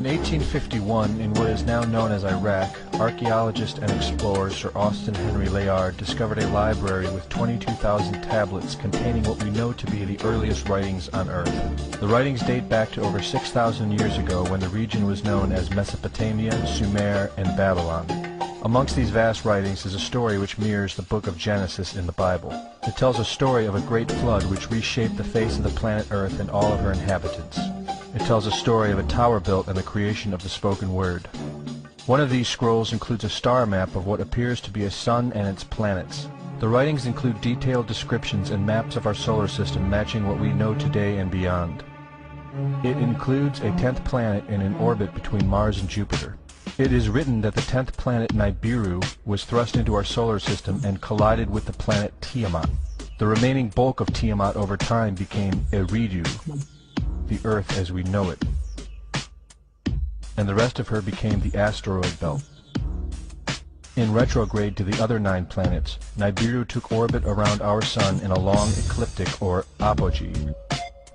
In 1851, in what is now known as Iraq, archaeologist and explorer Sir Austin Henry Layard discovered a library with 22,000 tablets containing what we know to be the earliest writings on Earth. The writings date back to over 6,000 years ago when the region was known as Mesopotamia, Sumer, and Babylon. Amongst these vast writings is a story which mirrors the book of Genesis in the Bible. It tells a story of a great flood which reshaped the face of the planet Earth and all of her inhabitants. It tells a story of a tower built and the creation of the spoken word. One of these scrolls includes a star map of what appears to be a sun and its planets. The writings include detailed descriptions and maps of our solar system matching what we know today and beyond. It includes a 10th planet in an orbit between Mars and Jupiter. It is written that the 10th planet Nibiru was thrust into our solar system and collided with the planet Tiamat. The remaining bulk of Tiamat over time became Eridu, the Earth as we know it, and the rest of her became the asteroid belt. In retrograde to the other 9 planets, Nibiru took orbit around our Sun in a long ecliptic or apogee.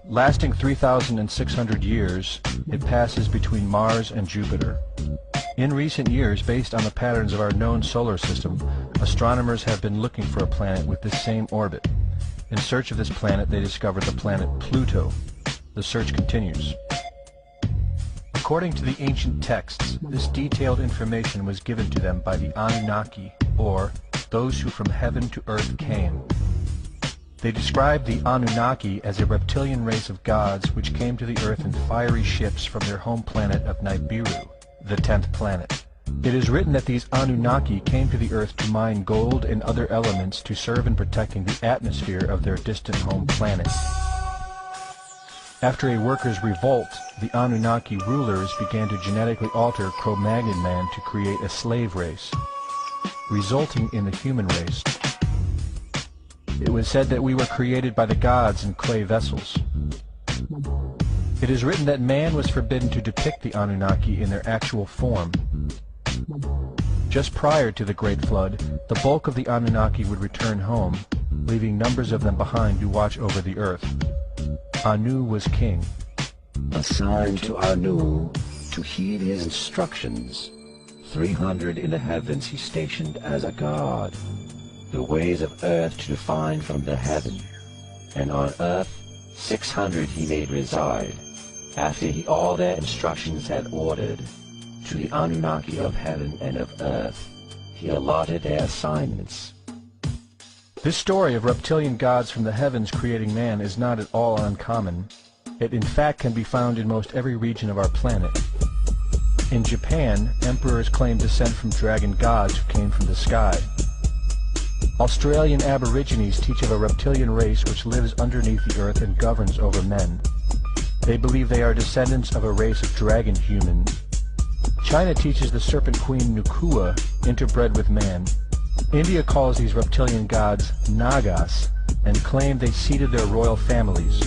Lasting 3,600 years, it passes between Mars and Jupiter. In recent years, based on the patterns of our known solar system, astronomers have been looking for a planet with this same orbit. In search of this planet, they discovered the planet Pluto. The search continues. According to the ancient texts, this detailed information was given to them by the Anunnaki, or those who from heaven to earth came. They described the Anunnaki as a reptilian race of gods which came to the earth in fiery ships from their home planet of Nibiru, the 10th planet. It is written that these Anunnaki came to the earth to mine gold and other elements to serve in protecting the atmosphere of their distant home planet. After a workers' revolt, the Anunnaki rulers began to genetically alter Cro-Magnon man to create a slave race, resulting in the human race. It was said that we were created by the gods in clay vessels. It is written that man was forbidden to depict the Anunnaki in their actual form. Just prior to the Great Flood, the bulk of the Anunnaki would return home, leaving numbers of them behind to watch over the earth. Anu was king. Assigned to Anu to heed his instructions. 300 in the heavens he stationed as a god. The ways of earth to define from the heaven. And on earth 600 he made reside. After he all their instructions had ordered, to the Anunnaki of heaven and of earth, he allotted their assignments. This story of reptilian gods from the heavens creating man is not at all uncommon. It in fact can be found in most every region of our planet. In Japan, emperors claim descent from dragon gods who came from the sky. Australian Aborigines teach of a reptilian race which lives underneath the earth and governs over men. They believe they are descendants of a race of dragon humans. China teaches the serpent queen Nukua interbred with man. India calls these reptilian gods Nagas and claim they seeded their royal families.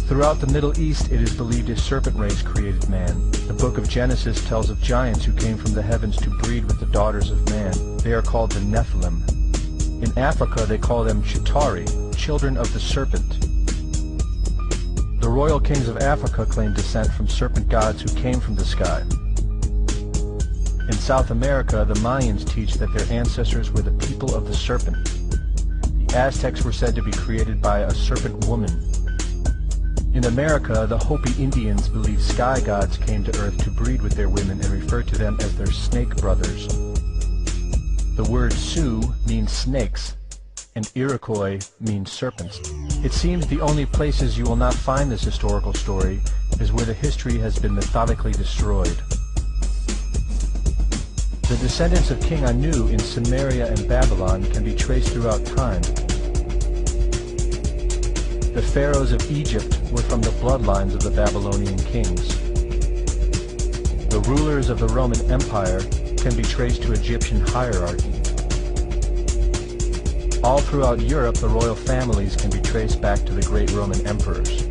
Throughout the Middle East it is believed a serpent race created man. The book of Genesis tells of giants who came from the heavens to breed with the daughters of man. They are called the Nephilim. In Africa they call them Chitauri, children of the serpent. The royal kings of Africa claim descent from serpent gods who came from the sky. In South America, the Mayans teach that their ancestors were the people of the serpent. The Aztecs were said to be created by a serpent woman. In America, the Hopi Indians believe sky gods came to earth to breed with their women and refer to them as their snake brothers. The word Sioux means snakes, and Iroquois means serpents. It seems the only places you will not find this historical story is where the history has been methodically destroyed. The descendants of King Anu in Sumeria and Babylon can be traced throughout time. The pharaohs of Egypt were from the bloodlines of the Babylonian kings. The rulers of the Roman Empire can be traced to Egyptian hierarchy. All throughout Europe, the royal families can be traced back to the great Roman emperors.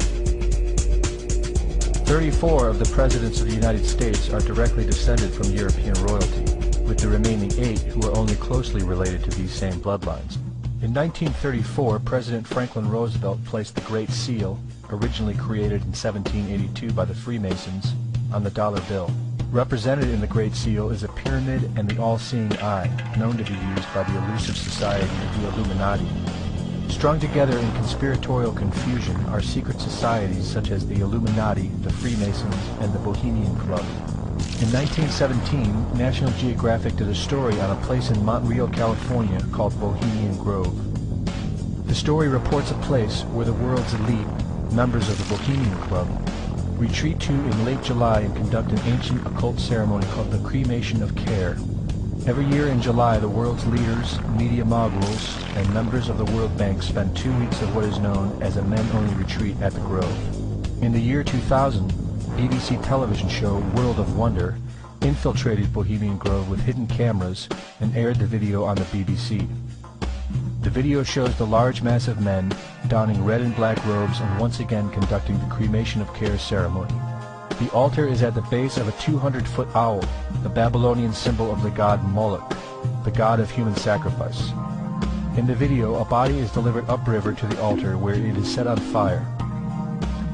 34 of the presidents of the United States are directly descended from European royalty, with the remaining 8 who are only closely related to these same bloodlines. In 1934, President Franklin Roosevelt placed the Great Seal, originally created in 1782 by the Freemasons, on the dollar bill. Represented in the Great Seal is a pyramid and the all-seeing eye, known to be used by the elusive society of the Illuminati. Strung together in conspiratorial confusion are secret societies such as the Illuminati, the Freemasons, and the Bohemian Club. In 1917, National Geographic did a story on a place in Montreal, California called Bohemian Grove. The story reports a place where the world's elite, members of the Bohemian Club, retreat to in late July and conduct an ancient occult ceremony called the cremation of care. Every year in July, the world's leaders, media moguls, and members of the World Bank spend 2 weeks of what is known as a men-only retreat at the Grove. In the year 2000, BBC television show World of Wonder infiltrated Bohemian Grove with hidden cameras and aired the video on the BBC. The video shows the large mass of men donning red and black robes and once again conducting the cremation of care ceremony. The altar is at the base of a 200-foot owl, the Babylonian symbol of the god Moloch, the god of human sacrifice. In the video, a body is delivered upriver to the altar where it is set on fire.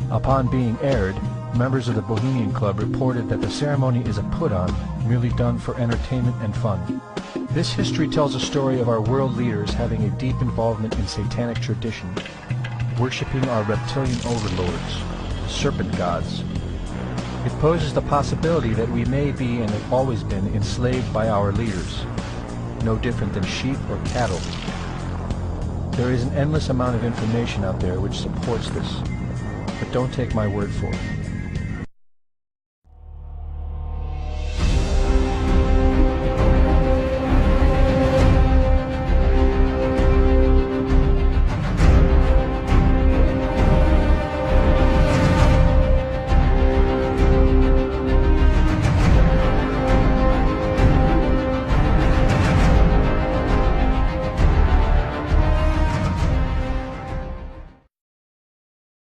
Upon being aired, members of the Bohemian Club reported that the ceremony is a put-on, merely done for entertainment and fun. This history tells a story of our world leaders having a deep involvement in satanic tradition, worshipping our reptilian overlords, the serpent gods. It poses the possibility that we may be and have always been enslaved by our leaders, no different than sheep or cattle. There is an endless amount of information out there which supports this, but don't take my word for it.